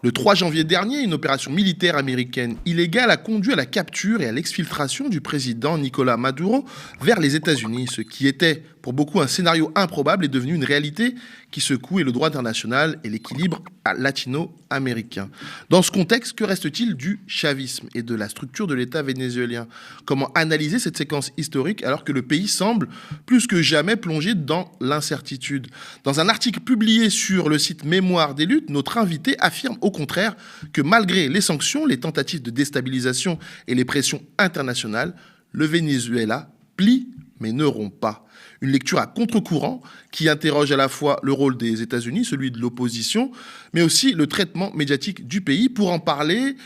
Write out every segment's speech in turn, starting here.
Le 3 janvier dernier, une opération militaire américaine illégale a conduit à la capture et à l'exfiltration du président Nicolás Maduro vers les États-Unis. Ce qui était pour beaucoup un scénario improbable est devenu une réalité qui secoue le droit international et l'équilibre latino-américain. Dans ce contexte, que reste-t-il du chavisme et de la structure de l'État vénézuélien? Comment analyser cette séquence historique alors que le pays semble plus que jamais plongé dans l'incertitude? Dans un article publié sur le site Mémoire des luttes, notre invité affirme au contraire que malgré les sanctions, les tentatives de déstabilisation et les pressions internationales, le Venezuela plie mais ne rompt pas. Une lecture à contre-courant qui interroge à la fois le rôle des États-Unis, celui de l'opposition, mais aussi le traitement médiatique du pays. Pour en parler,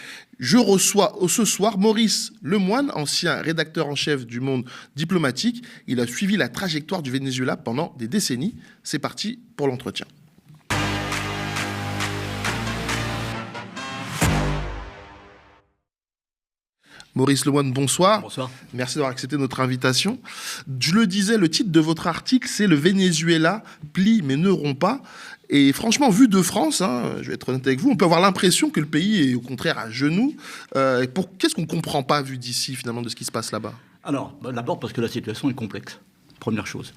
je reçois ce soir Maurice Lemoine, ancien rédacteur en chef du Monde diplomatique. Il a suivi la trajectoire du Venezuela pendant des décennies. C'est parti pour l'entretien. Maurice Lemoine, bonsoir. Bonsoir. Merci d'avoir accepté notre invitation. Je le disais, le titre de votre article, c'est « Le Venezuela plie mais ne rompt pas ». Et franchement, vu de France, je vais être honnête avec vous, on peut avoir l'impression que le pays est au contraire à genoux. Qu'est-ce qu'on ne comprend pas vu d'ici finalement de ce qui se passe là-bas? Alors, d'abord parce que la situation est complexe, première chose.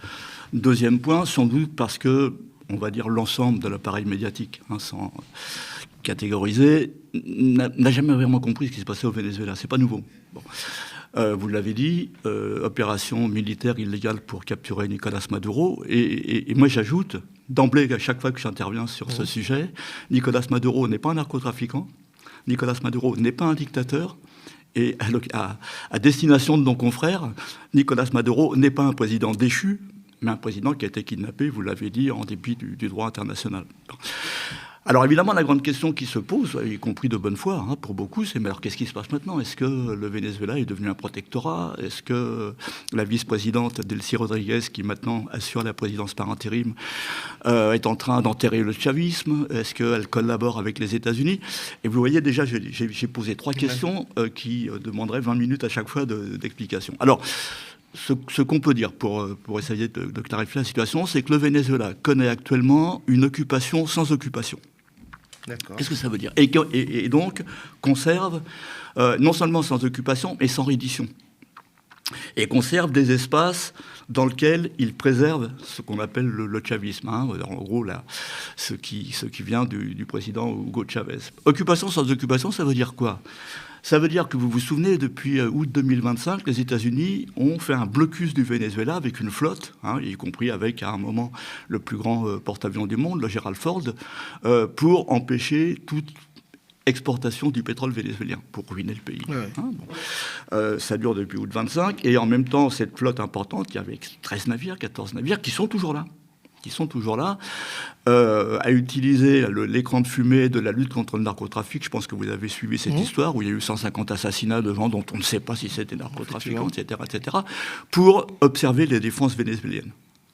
Deuxième point, sans doute parce que, on va dire, l'ensemble de l'appareil médiatique, sans catégoriser, n'a jamais vraiment compris ce qui se passait au Venezuela. C'est pas nouveau. Bon. Vous l'avez dit, opération militaire illégale pour capturer Nicolás Maduro. Et moi, j'ajoute, d'emblée, à chaque fois que j'interviens sur ce sujet, Nicolás Maduro n'est pas un narcotrafiquant, Nicolás Maduro n'est pas un dictateur, et à destination de nos confrères, Nicolás Maduro n'est pas un président déchu, mais un président qui a été kidnappé, vous l'avez dit, en dépit du droit international. Alors évidemment, la grande question qui se pose, y compris de bonne foi pour beaucoup, c'est mais alors qu'est-ce qui se passe maintenant? Est-ce que le Venezuela est devenu un protectorat? Est-ce que la vice-présidente Delcy Rodriguez, qui maintenant assure la présidence par intérim, est en train d'enterrer le chavisme? Est-ce qu'elle collabore avec les États-Unis? Et vous voyez déjà, j'ai posé 3 questions qui demanderaient 20 minutes à chaque fois d'explication. Alors, ce qu'on peut dire pour essayer de clarifier la situation, c'est que le Venezuela connaît actuellement une occupation sans occupation. Qu'est-ce que ça veut dire? Et donc conserve, non seulement sans occupation, mais sans reddition. Et conserve des espaces dans lesquels il préserve ce qu'on appelle le chavisme. En gros, là, ce qui vient du président Hugo Chavez. Occupation sans occupation, ça veut dire quoi? Ça veut dire que vous vous souvenez, depuis août 2025, les États-Unis ont fait un blocus du Venezuela avec une flotte, y compris avec, à un moment, le plus grand porte-avions du monde, le Gerald Ford, pour empêcher toute exportation du pétrole vénézuélien, pour ruiner le pays. Ça dure depuis août 25, et en même temps, cette flotte importante, il y avait 13 navires, 14 navires, qui sont toujours là, à utiliser l'écran de fumée de la lutte contre le narcotrafic. Je pense que vous avez suivi cette histoire où il y a eu 150 assassinats de gens dont on ne sait pas si c'était narcotrafiquants, etc., pour observer les défenses vénézuéliennes.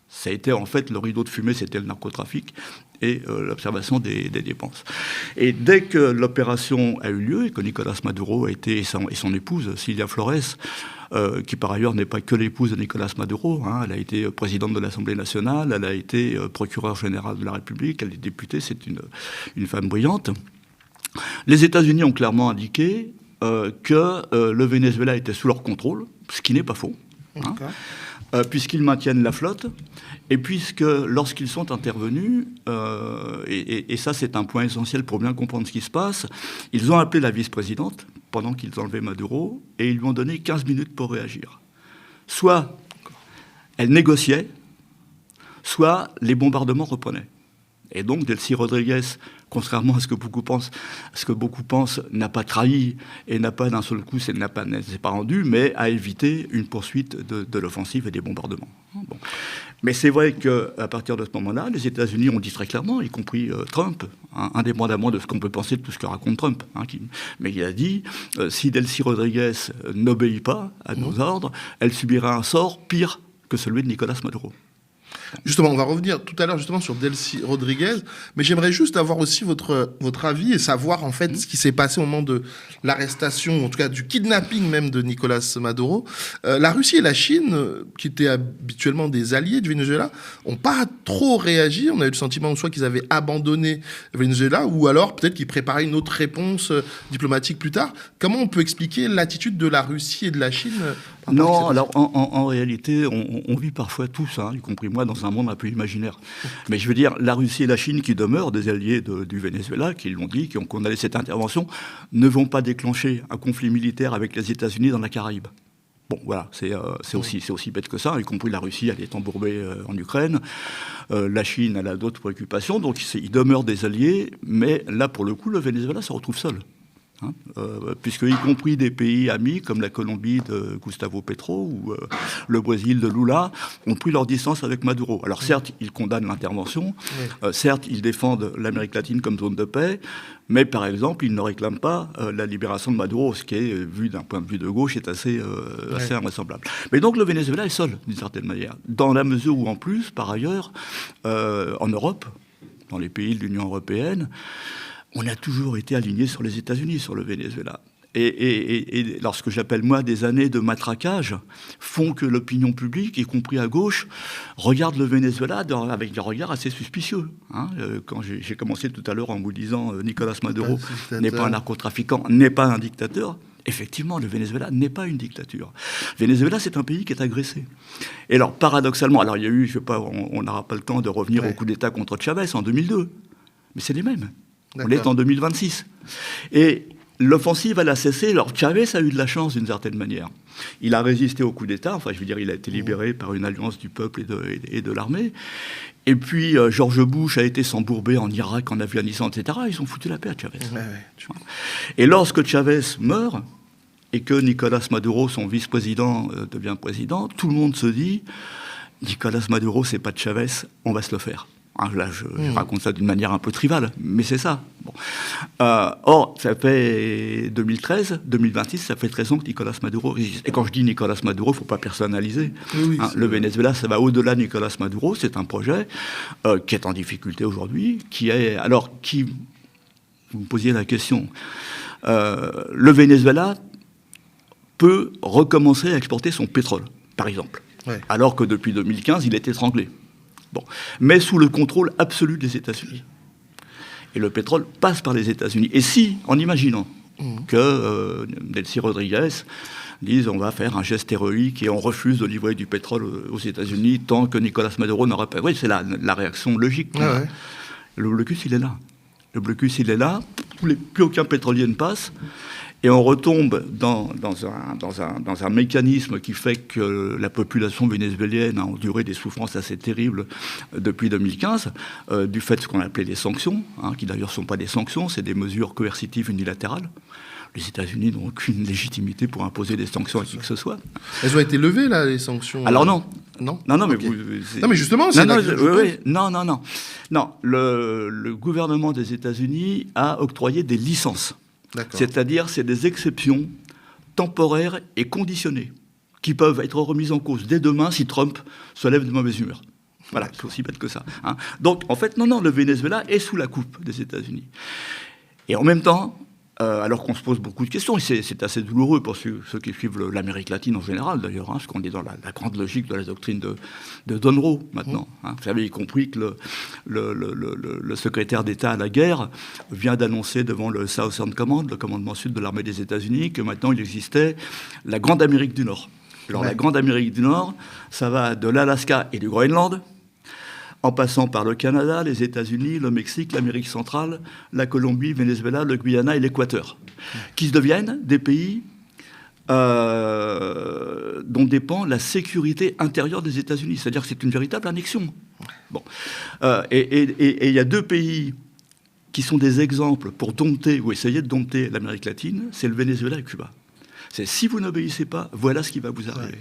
Ça a été en fait le rideau de fumée, c'était le narcotrafic et l'observation des dépenses. Et dès que l'opération a eu lieu et que Nicolás Maduro a été, et son épouse, Cilia Flores, qui par ailleurs n'est pas que l'épouse de Nicolás Maduro, elle a été présidente de l'Assemblée nationale, elle a été procureure générale de la République, elle est députée, c'est une femme brillante. Les États-Unis ont clairement indiqué que le Venezuela était sous leur contrôle, ce qui n'est pas faux. Puisqu'ils maintiennent la flotte, et puisque lorsqu'ils sont intervenus, et ça c'est un point essentiel pour bien comprendre ce qui se passe, ils ont appelé la vice-présidente pendant qu'ils enlevaient Maduro, et ils lui ont donné 15 minutes pour réagir. Soit elle négociait, soit les bombardements reprenaient. Et donc Delcy Rodriguez, contrairement à ce que beaucoup pensent, n'a pas trahi et n'a pas d'un seul coup, ne s'est pas rendu, mais a évité une poursuite de l'offensive et des bombardements. Bon. Mais c'est vrai qu'à partir de ce moment-là, les États-Unis ont dit très clairement, y compris Trump, indépendamment de ce qu'on peut penser de tout ce que raconte Trump, mais il a dit, si Delcy Rodriguez n'obéit pas à nos ordres, elle subira un sort pire que celui de Nicolás Maduro. Justement, on va revenir tout à l'heure justement sur Delcy Rodriguez, mais j'aimerais juste avoir aussi votre avis et savoir en fait ce qui s'est passé au moment de l'arrestation, en tout cas du kidnapping même de Nicolas Maduro. La Russie et la Chine, qui étaient habituellement des alliés du Venezuela, n'ont pas trop réagi. On a eu le sentiment soit qu'ils avaient abandonné le Venezuela, ou alors peut-être qu'ils préparaient une autre réponse diplomatique plus tard. Comment on peut expliquer l'attitude de la Russie et de la Chine Non, alors en réalité, on vit parfois tous, y compris moi, dans un monde un peu imaginaire. Mais je veux dire, la Russie et la Chine, qui demeurent des alliés du Venezuela, qui l'ont dit, qui ont condamné cette intervention, ne vont pas déclencher un conflit militaire avec les États-Unis dans la Caraïbe. Bon, voilà, c'est aussi bête que ça, y compris la Russie, elle est embourbée en Ukraine. La Chine, elle a d'autres préoccupations, donc ils demeurent des alliés, mais là, pour le coup, le Venezuela se retrouve seul. Puisque y compris des pays amis comme la Colombie de Gustavo Petro ou le Brésil de Lula ont pris leur distance avec Maduro. Alors certes, ils condamnent l'intervention, certes, ils défendent l'Amérique latine comme zone de paix, mais par exemple, ils ne réclament pas la libération de Maduro, ce qui est, vu d'un point de vue de gauche, est assez invraisemblable. Mais donc le Venezuela est seul, d'une certaine manière, dans la mesure où en plus, par ailleurs, en Europe, dans les pays de l'Union européenne, on a toujours été aligné sur les États-Unis, sur le Venezuela. Et lorsque j'appelle, moi, des années de matraquage, font que l'opinion publique, y compris à gauche, regarde le Venezuela avec un regard assez suspicieux. Quand j'ai commencé tout à l'heure en vous disant Nicolas Maduro n'est pas un narcotrafiquant, n'est pas un dictateur, effectivement, le Venezuela n'est pas une dictature. Le Venezuela, c'est un pays qui est agressé. Et alors, paradoxalement, alors il y a eu, on n'aura pas le temps de revenir au coup d'État contre Chavez en 2002, mais c'est les mêmes. On est en 2026. Et l'offensive, elle a cessé. Alors Chavez a eu de la chance d'une certaine manière. Il a résisté au coup d'État. Enfin, je veux dire, il a été libéré par une alliance du peuple et de l'armée. Et puis, George Bush a été s'embourber en Irak, en Afghanistan, etc. Ils ont foutu la paix à Chavez. Et lorsque Chavez meurt, et que Nicolas Maduro, son vice-président, devient président, tout le monde se dit, Nicolas Maduro, c'est pas de Chavez, on va se le faire. Là, je raconte ça d'une manière un peu trivale, mais c'est ça. Bon. Or, ça fait 2013, 2026, ça fait 13 ans que Nicolas Maduro résiste. Et quand je dis Nicolas Maduro, il ne faut pas personnaliser. Le Venezuela, ça va au-delà de Nicolas Maduro. C'est un projet qui est en difficulté aujourd'hui, vous me posiez la question. Le Venezuela peut recommencer à exporter son pétrole, par exemple. Alors que depuis 2015, il est étranglé. Bon. Mais sous le contrôle absolu des États-Unis. Et le pétrole passe par les États-Unis. Et si, en imaginant que Delcy Rodriguez dise on va faire un geste héroïque et on refuse de livrer du pétrole aux États-Unis tant que Nicolas Maduro n'aura pas... Oui, c'est la réaction logique. Le blocus, il est là. Le blocus, il est là. Plus aucun pétrolier ne passe. Et on retombe dans un mécanisme qui fait que la population vénézuélienne a enduré des souffrances assez terribles depuis 2015, du fait de ce qu'on appelait les sanctions, qui d'ailleurs ne sont pas des sanctions, c'est des mesures coercitives unilatérales. Les États-Unis n'ont aucune légitimité pour imposer des sanctions à qui que ce soit. Elles ont été levées, là, les sanctions? Alors non. Non, mais okay. Non, mais justement, c'est... Non, le gouvernement des États-Unis a octroyé des licences. C'est-à-dire, c'est des exceptions temporaires et conditionnées qui peuvent être remises en cause dès demain si Trump se lève de mauvaise humeur. Voilà, c'est aussi bête que ça. Donc, en fait, non, le Venezuela est sous la coupe des États-Unis. Et en même temps, alors qu'on se pose beaucoup de questions, et c'est assez douloureux pour ceux qui suivent l'Amérique latine en général, d'ailleurs, parce qu'on est dans la grande logique de la doctrine de Don Roe, maintenant. Vous savez, y compris que le secrétaire d'État à la guerre vient d'annoncer devant le Southern Command, le commandement sud de l'armée des États-Unis, que maintenant il existait la Grande Amérique du Nord. Alors la Grande Amérique du Nord, ça va de l'Alaska et du Groenland, en passant par le Canada, les États-Unis, le Mexique, l'Amérique centrale, la Colombie, le Venezuela, le Guyana et l'Équateur, qui deviennent des pays dont dépend la sécurité intérieure des États-Unis. C'est-à-dire que c'est une véritable annexion. Bon. Et il y a deux pays qui sont des exemples pour dompter ou essayer de dompter l'Amérique latine, c'est le Venezuela et Cuba. C'est si vous n'obéissez pas, voilà ce qui va vous arriver.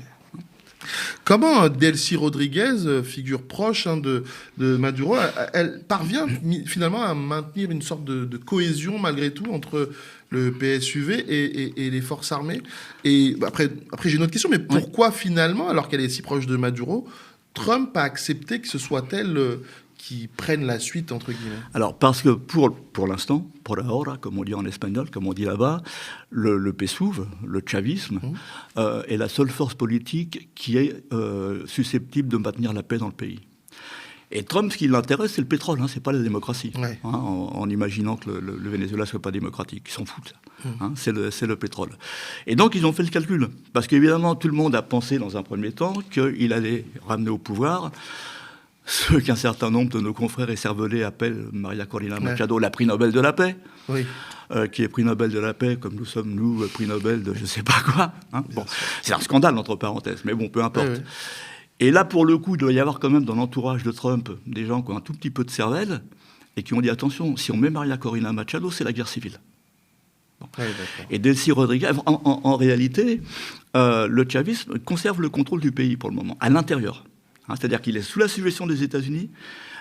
Comment Delcy Rodriguez, figure proche de Maduro, elle parvient finalement à maintenir une sorte de cohésion malgré tout entre le PSUV et les forces armées? Et après j'ai une autre question, mais pourquoi finalement, alors qu'elle est si proche de Maduro, Trump a accepté que ce soit elle qui prenne la suite, entre guillemets? Alors, parce que pour l'instant, por ahora, comme on dit en espagnol, comme on dit là-bas, le PSUV, le chavisme, est la seule force politique qui est susceptible de maintenir la paix dans le pays. Et Trump, ce qui l'intéresse, c'est le pétrole, c'est pas la démocratie. Ouais. En imaginant que le Venezuela soit pas démocratique. Ils s'en foutent, ça. C'est le pétrole. Et donc, ils ont fait le calcul. Parce qu'évidemment, tout le monde a pensé, dans un premier temps, qu'il allait ramener au pouvoir ce qu'un certain nombre de nos confrères et cervelés appellent Maria Corina Machado, la prix Nobel de la paix. Oui. Qui est prix Nobel de la paix, comme nous sommes, nous, prix Nobel de je sais pas quoi. Bon, c'est un scandale, entre parenthèses, mais bon, peu importe. Oui. Et là, pour le coup, il doit y avoir quand même dans l'entourage de Trump des gens qui ont un tout petit peu de cervelle et qui ont dit, attention, si on met Maria Corina Machado, c'est la guerre civile. Bon. Oui, et Delcy Rodriguez, en réalité, le chavisme conserve le contrôle du pays pour le moment, à l'intérieur. C'est-à-dire qu'il est sous la suggestion des États-Unis,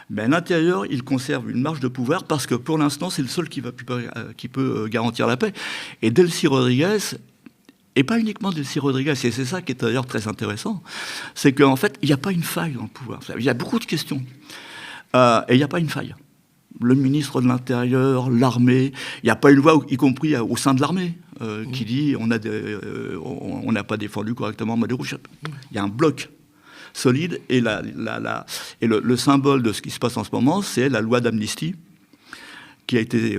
mais à l'intérieur, il conserve une marge de pouvoir parce que pour l'instant, c'est le seul qui peut garantir la paix. Et Delcy Rodriguez, et pas uniquement Delcy Rodriguez, et c'est ça qui est d'ailleurs très intéressant, c'est qu'en fait, il n'y a pas une faille dans le pouvoir. Il y a beaucoup de questions, et il n'y a pas une faille. Le ministre de l'Intérieur, l'armée, il n'y a pas une voix, y compris au sein de l'armée, qui dit on n'a pas défendu correctement Maduro. Il y a un bloc solide, et, le symbole de ce qui se passe en ce moment, c'est la loi d'amnistie qui a été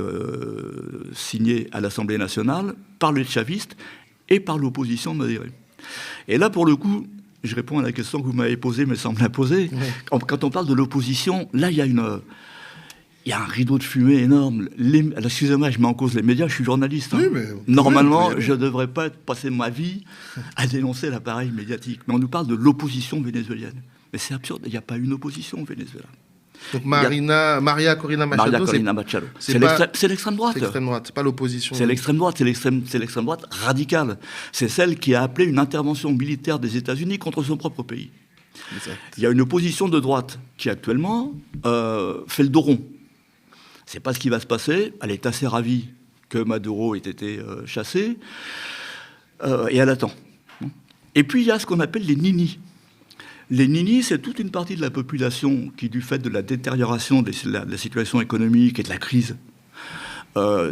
signée à l'Assemblée nationale par les chavistes et par l'opposition modérée. Et là, pour le coup, je réponds à la question que vous m'avez posée, mais sans me la poser. Oui. Quand on parle de l'opposition, là, il y a un rideau de fumée énorme. Excusez-moi, je mets en cause les médias, je suis journaliste. Oui, mais normalement, je ne devrais pas passer ma vie à dénoncer l'appareil médiatique. Mais on nous parle de l'opposition vénézuélienne. Mais c'est absurde, il n'y a pas une opposition au Venezuela. Donc Maria Corina Machado, c'est l'extrême droite. C'est l'extrême droite, c'est pas l'opposition. C'est l'extrême droite, c'est l'extrême droite radicale. C'est celle qui a appelé une intervention militaire des États-Unis contre son propre pays. Exact. Il y a une opposition de droite qui actuellement fait le dos rond. C'est pas ce qui va se passer. Elle est assez ravie que Maduro ait été chassé et elle attend. Et puis il y a ce qu'on appelle les ninis. Les ninis, c'est toute une partie de la population qui, du fait de la détérioration de la situation économique et de la crise,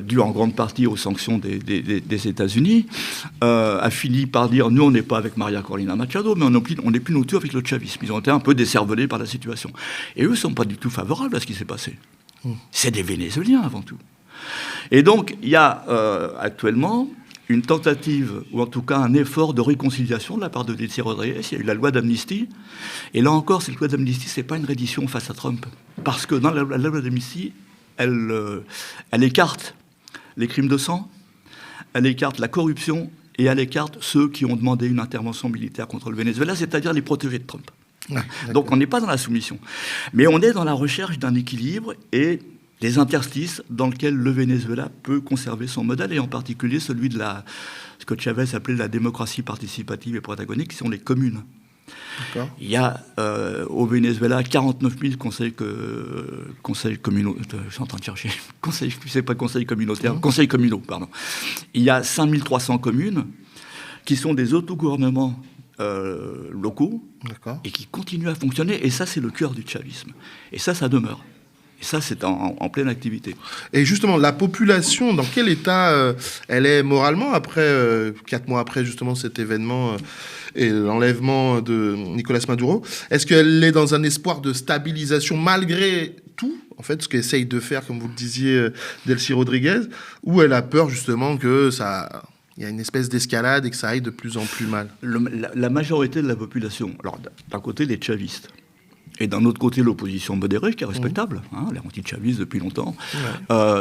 due en grande partie aux sanctions des États-Unis, a fini par dire « Nous, on n'est pas avec Maria Corina Machado, mais on n'est plus non plus avec le chavisme. » Ils ont été un peu décervelés par la situation. Et eux ne sont pas du tout favorables à ce qui s'est passé. C'est des Vénézuéliens, avant tout. Et donc, il y a actuellement une tentative, ou en tout cas un effort de réconciliation de la part de Delcy Rodriguez. Il y a eu la loi d'amnistie. Et là encore, cette loi d'amnistie, ce n'est pas une reddition face à Trump. Parce que dans la loi d'amnistie, elle écarte les crimes de sang, elle écarte la corruption, et elle écarte ceux qui ont demandé une intervention militaire contre le Venezuela, c'est-à-dire les protégés de Trump. Ouais, donc on n'est pas dans la soumission. Mais on est dans la recherche d'un équilibre et des interstices dans lesquels le Venezuela peut conserver son modèle, et en particulier celui de ce que Chavez appelait la démocratie participative et protagonique, qui sont les communes. Il y a au Venezuela 49 000 conseils communautaires. Je suis en train de chercher. C'est pas conseils communautaires, conseils communaux, pardon. Il y a 5300 communes qui sont des autogouvernements locaux et qui continuent à fonctionner. Et ça, c'est le cœur du chavisme. Et ça demeure. Et ça, c'est en pleine activité. Et justement, la population, dans quel état elle est moralement après 4 mois après justement cet événement et l'enlèvement de Nicolás Maduro? Est-ce qu'elle est dans un espoir de stabilisation malgré tout, en fait, ce qu'essaye de faire, comme vous le disiez, Delcy Rodriguez, ou elle a peur justement que il y a une espèce d'escalade et que ça aille de plus en plus mal? La majorité de la population, alors d'un côté les chavistes, et d'un autre côté, l'opposition modérée, qui est respectable, les anti-chavistes depuis longtemps,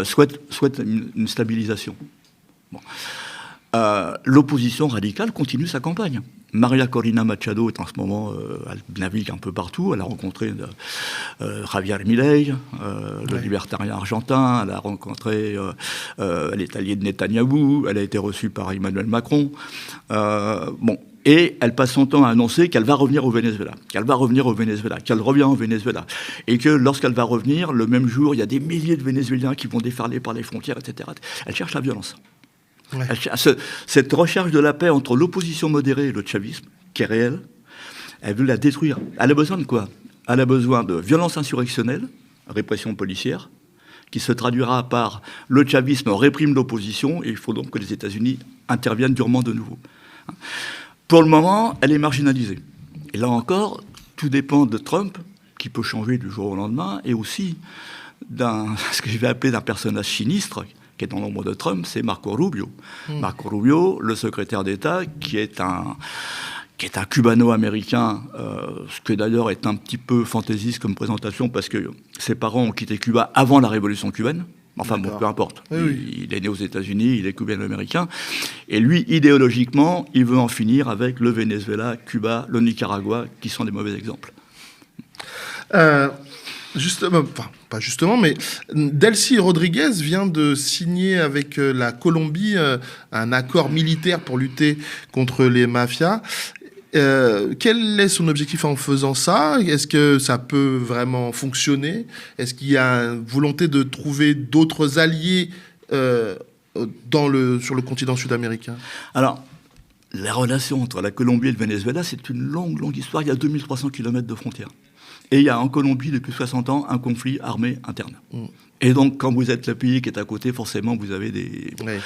souhaite une stabilisation. Bon. L'opposition radicale continue sa campagne. Maria Corina Machado est en ce moment, elle navigue un peu partout. Elle a rencontré Javier Milei, le libertarien argentin. Elle a rencontré, elle est alliée de Netanyahou. Elle a été reçue par Emmanuel Macron. Et elle passe son temps à annoncer qu'elle va revenir au Venezuela, qu'elle revient au Venezuela. Et que lorsqu'elle va revenir, le même jour, il y a des milliers de Vénézuéliens qui vont déferler par les frontières, etc. Elle cherche la violence. Ouais. Cette recherche de la paix entre l'opposition modérée et le chavisme, qui est réelle, Elle veut la détruire. Elle a besoin de quoi? Elle a besoin de violence insurrectionnelle, répression policière, qui se traduira par le chavisme réprime l'opposition, et il faut donc que les États-Unis interviennent durement de nouveau. Pour le moment, elle est marginalisée. Et là encore, tout dépend de Trump, qui peut changer du jour au lendemain, et aussi ce que je vais appeler d'un personnage sinistre, qui est dans l'ombre de Trump, c'est Marco Rubio. Marco Rubio, le secrétaire d'État, qui est un cubano-américain, ce que d'ailleurs est un petit peu fantaisiste comme présentation, parce que ses parents ont quitté Cuba avant la révolution cubaine. Enfin bon, peu importe. Oui. Il est né aux États-Unis, il est cubano-américain. Et lui, idéologiquement, il veut en finir avec le Venezuela, Cuba, le Nicaragua, qui sont des mauvais exemples. Justement, enfin, pas justement, mais Delcy Rodriguez vient de signer avec la Colombie un accord militaire pour lutter contre les mafias. Quel est son objectif en faisant ça? Est-ce que ça peut vraiment fonctionner? Est-ce qu'il y a une volonté de trouver d'autres alliés sur le continent sud-américain? Alors, la relation entre la Colombie et le Venezuela, c'est une longue, longue histoire. Il y a 2300 km de frontières. Et il y a en Colombie, depuis 60 ans, un conflit armé interne. Et donc, quand vous êtes le pays qui est à côté, forcément, vous avez des... Oui,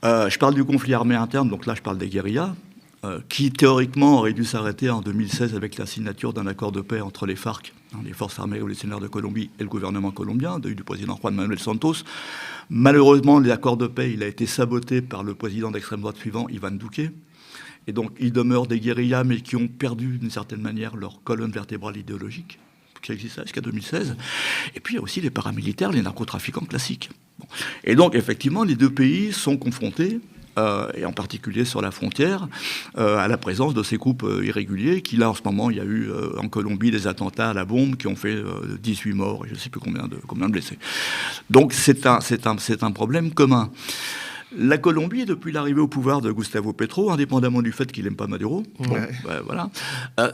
je parle du conflit armé interne, donc là, je parle des guérillas, qui, théoriquement, auraient dû s'arrêter en 2016 avec la signature d'un accord de paix entre les FARC, les Forces armées révolutionnaires de Colombie, et le gouvernement colombien, du président Juan Manuel Santos. Malheureusement, l'accord de paix, il a été saboté par le président d'extrême droite suivant, Iván Duque. Et donc, il demeure des guérillas, mais qui ont perdu, d'une certaine manière, leur colonne vertébrale idéologique, qui existait jusqu'à 2016. Et puis, il y a aussi les paramilitaires, les narcotrafiquants classiques. Bon. Et donc, effectivement, les deux pays sont confrontés, et en particulier sur la frontière, à la présence de ces groupes irréguliers, qui, là, en ce moment, il y a eu en Colombie des attentats à la bombe qui ont fait 18 morts, et je ne sais plus combien de blessés. Donc, c'est un problème commun. La Colombie, depuis l'arrivée au pouvoir de Gustavo Petro, indépendamment du fait qu'il n'aime pas Maduro, voilà,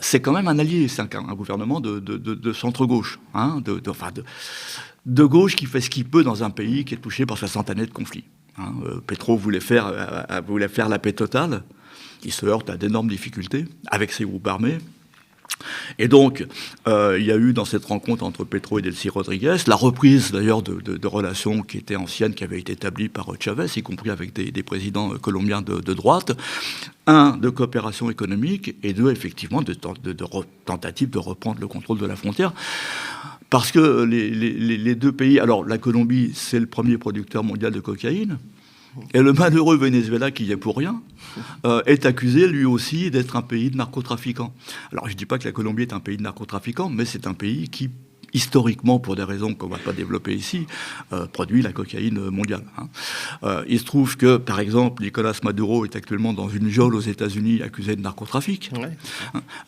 c'est quand même un allié, c'est un gouvernement de centre-gauche, hein, de gauche qui fait ce qu'il peut dans un pays qui est touché par 60 années de conflit. Hein. Petro voulait faire la paix totale, il se heurte à d'énormes difficultés avec ses groupes armés. Et donc, il y a eu dans cette rencontre entre Petro et Delcy Rodriguez la reprise d'ailleurs de relations qui étaient anciennes, qui avaient été établies par Chavez, y compris avec des présidents colombiens de droite. Un, de coopération économique, et deux, effectivement, de tentatives de reprendre le contrôle de la frontière. Parce que les deux pays... Alors, la Colombie, c'est le premier producteur mondial de cocaïne. Et le malheureux Venezuela, qui y est pour rien, est accusé lui aussi d'être un pays de narcotrafiquants. Alors je ne dis pas que la Colombie est un pays de narcotrafiquants, mais c'est un pays qui, historiquement, pour des raisons qu'on ne va pas développer ici, produit la cocaïne mondiale. Hein. Il se trouve que, par exemple, Nicolas Maduro est actuellement dans une geôle aux États-Unis accusé de narcotrafic,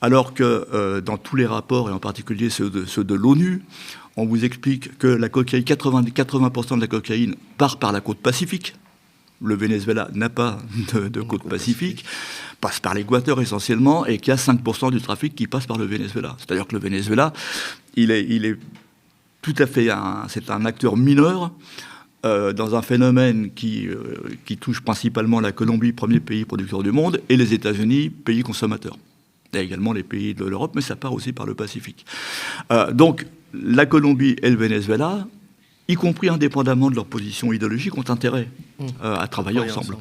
alors que dans tous les rapports, et en particulier ceux de l'ONU, on vous explique que la cocaïne, 80% de la cocaïne part par la côte pacifique. Le Venezuela n'a pas de côte pacifique, passe par l'Équateur essentiellement, et qu'il y a 5% du trafic qui passe par le Venezuela. C'est-à-dire que le Venezuela, il est tout à fait c'est un acteur mineur dans un phénomène qui touche principalement la Colombie, premier pays producteur du monde, et les États-Unis, pays consommateur. Il y a également les pays de l'Europe, mais ça part aussi par le Pacifique. Donc, la Colombie et le Venezuela, y compris indépendamment de leur position idéologique, ont intérêt à travailler ensemble.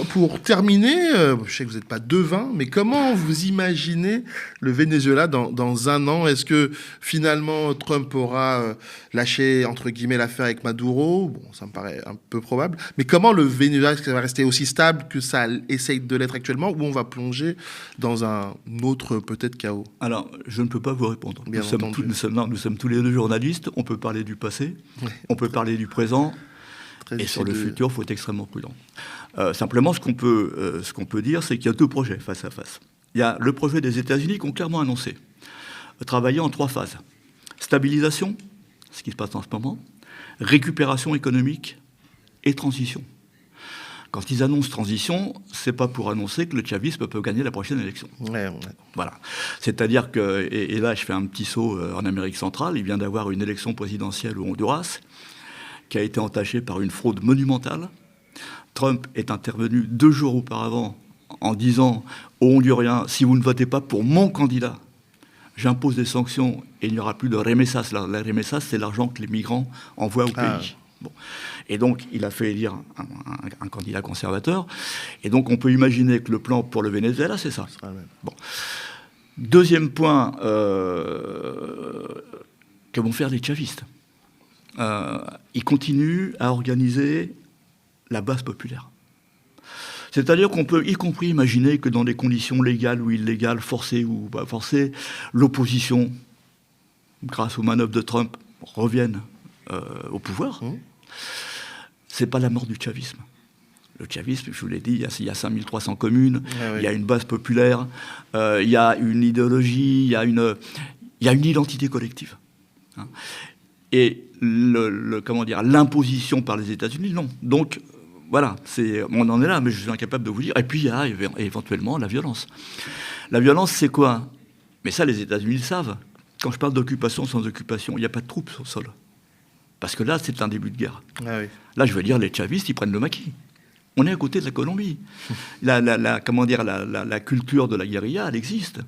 Pour terminer, je sais que vous n'êtes pas devin, mais comment vous imaginez le Venezuela dans un an? Est-ce que finalement Trump aura lâché, entre guillemets, l'affaire avec Maduro? Bon, ça me paraît un peu probable. Mais comment le Venezuela, est-ce que ça va rester aussi stable que ça essaye de l'être actuellement, ou on va plonger dans un autre peut-être chaos? Alors, je ne peux pas vous répondre. Nous sommes tous les deux journalistes, on peut parler du passé, on peut parler du présent, et sur le futur, il faut être extrêmement prudent. Simplement, ce qu'on peut dire, c'est qu'il y a deux projets face à face. Il y a le projet des États-Unis qui ont clairement annoncé travailler en 3 phases. Stabilisation, ce qui se passe en ce moment, récupération économique et transition. Quand ils annoncent transition, c'est pas pour annoncer que le chavisme peut gagner la prochaine élection. Voilà. C'est-à-dire que, et là je fais un petit saut en Amérique centrale, il vient d'avoir une élection présidentielle au Honduras, qui a été entachée par une fraude monumentale. Trump est intervenu 2 jours auparavant en disant aux Honduriens, si vous ne votez pas pour mon candidat, j'impose des sanctions et il n'y aura plus de remessas. La remessas, c'est l'argent que les migrants envoient au pays. Bon. Et donc, il a fait élire un candidat conservateur. Et donc, on peut imaginer que le plan pour le Venezuela, c'est ça. Bon. Deuxième point, que vont faire les chavistes. Ils continuent à organiser la base populaire. C'est-à-dire qu'on peut y compris imaginer que dans des conditions légales ou illégales, forcées ou pas forcées, l'opposition, grâce aux manœuvres de Trump, revienne au pouvoir. C'est pas la mort du chavisme. Le chavisme, je vous l'ai dit, il y a 5300 communes, il y a une base populaire, il y a une idéologie, il y a une identité collective. Hein. Et l'imposition par les États-Unis, non. Donc, voilà, on en est là, mais je suis incapable de vous dire. Et puis, il y a éventuellement la violence. La violence, c'est quoi? Mais ça, les États-Unis le savent. Quand je parle d'occupation sans occupation, il n'y a pas de troupes sur le sol. Parce que là, c'est un début de guerre. Là, je veux dire, les chavistes, ils prennent le maquis. On est à côté de la Colombie. La culture de la guérilla, elle existe.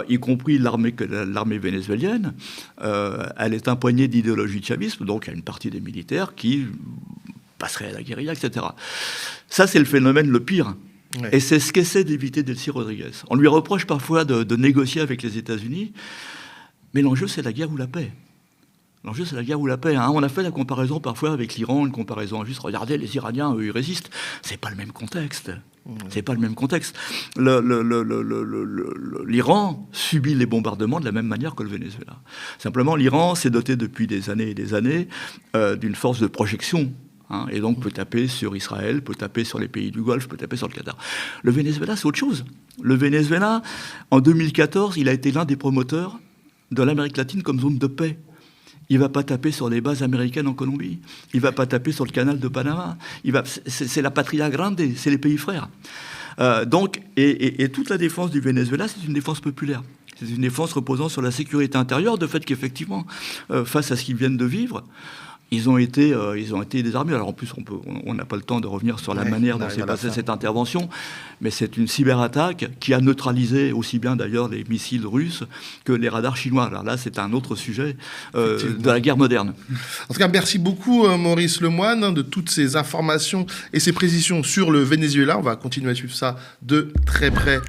Y compris l'armée vénézuélienne, elle est imprégnée d'idéologie de chavisme, donc il y a une partie des militaires qui passeraient à la guérilla, etc. Ça, c'est le phénomène le pire. Et c'est ce qu'essaie d'éviter Delcy Rodriguez. On lui reproche parfois de négocier avec les États-Unis, mais l'enjeu, c'est la guerre ou la paix. L'enjeu, c'est la guerre ou la paix. Hein. On a fait la comparaison parfois avec l'Iran, une comparaison injuste. Regardez, les Iraniens, eux, ils résistent. C'est pas le même contexte. C'est pas le même contexte. L'Iran subit les bombardements de la même manière que le Venezuela. Simplement, l'Iran s'est doté depuis des années et des années d'une force de projection. Hein, et donc peut taper sur Israël, peut taper sur les pays du Golfe, peut taper sur le Qatar. Le Venezuela, c'est autre chose. Le Venezuela, en 2014, il a été l'un des promoteurs de l'Amérique latine comme zone de paix. Il ne va pas taper sur les bases américaines en Colombie. Il ne va pas taper sur le canal de Panama. C'est la patria grande, c'est les pays frères. Et toute la défense du Venezuela, c'est une défense populaire. C'est une défense reposant sur la sécurité intérieure, de fait qu'effectivement, face à ce qu'ils viennent de vivre, ils ont été désarmés. Alors en plus, on n'a pas le temps de revenir sur la manière dont s'est passée cette intervention, mais c'est une cyberattaque qui a neutralisé aussi bien d'ailleurs les missiles russes que les radars chinois. Alors là, c'est un autre sujet de la guerre moderne. En tout cas, merci beaucoup Maurice Lemoine de toutes ces informations et ces précisions sur le Venezuela. On va continuer à suivre ça de très près.